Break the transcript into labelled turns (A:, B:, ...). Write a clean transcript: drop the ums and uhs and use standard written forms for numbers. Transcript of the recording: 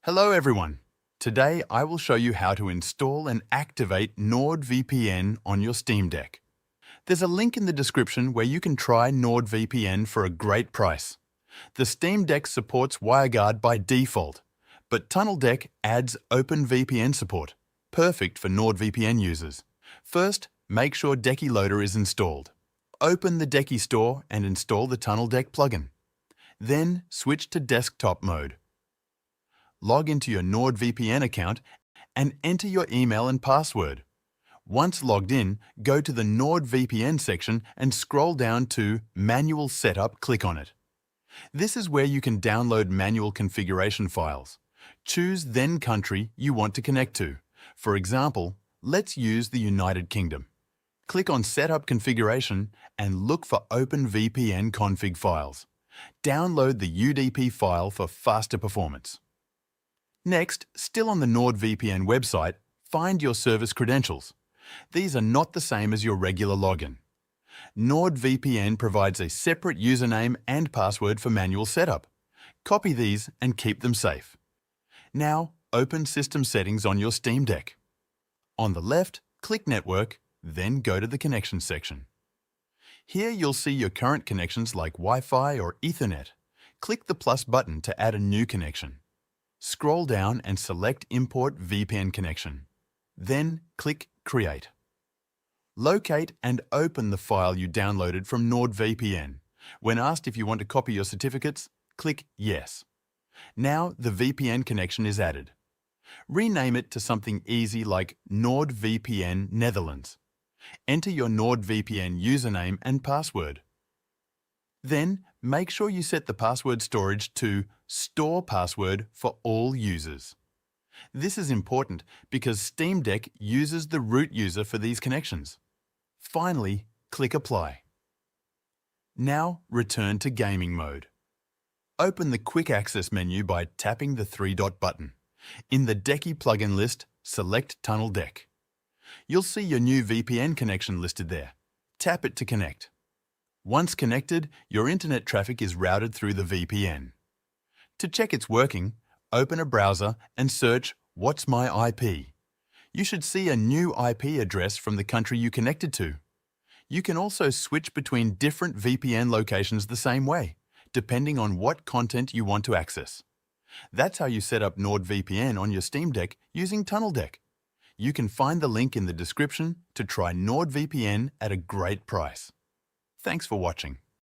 A: Hello everyone! Today I will show you how to install and activate NordVPN on your Steam Deck. There's a link in the description where you can try NordVPN for a great price. The Steam Deck supports WireGuard by default, but TunnelDeck adds OpenVPN support, perfect for NordVPN users. First, make sure Decky Loader is installed. Open the Decky store and install the TunnelDeck plugin. Then switch to desktop mode. Log into your NordVPN account and enter your email and password. Once logged in, go to the NordVPN section and scroll down to Manual Setup, click on it. This is where you can download manual configuration files. Choose then country you want to connect to. For example, let's use the United Kingdom. Click on Setup Configuration and look for OpenVPN config files. Download the UDP file for faster performance. Next, still on the NordVPN website, find your service credentials. These are not the same as your regular login. NordVPN provides a separate username and password for manual setup. Copy these and keep them safe. Now, open System Settings on your Steam Deck. On the left, click Network, then go to the Connections section. Here you'll see your current connections like Wi-Fi or Ethernet. Click the plus button to add a new connection. Scroll down and select Import VPN connection. Then click Create. Locate and open the file you downloaded from NordVPN. When asked if you want to copy your certificates, click Yes. Now the VPN connection is added. Rename it to something easy like NordVPN Netherlands. Enter your NordVPN username and password. Then, make sure you set the password storage to Store Password for all users. This is important because Steam Deck uses the root user for these connections. Finally, click Apply. Now, return to gaming mode. Open the Quick Access menu by tapping the three-dot button. In the Decky plugin list, select TunnelDeck. You'll see your new VPN connection listed there. Tap it to connect. Once connected, your internet traffic is routed through the VPN. To check it's working, open a browser and search What's My IP. You should see a new IP address from the country you connected to. You can also switch between different VPN locations the same way, depending on what content you want to access. That's how you set up NordVPN on your Steam Deck using TunnelDeck. You can find the link in the description to try NordVPN at a great price. Thanks for watching.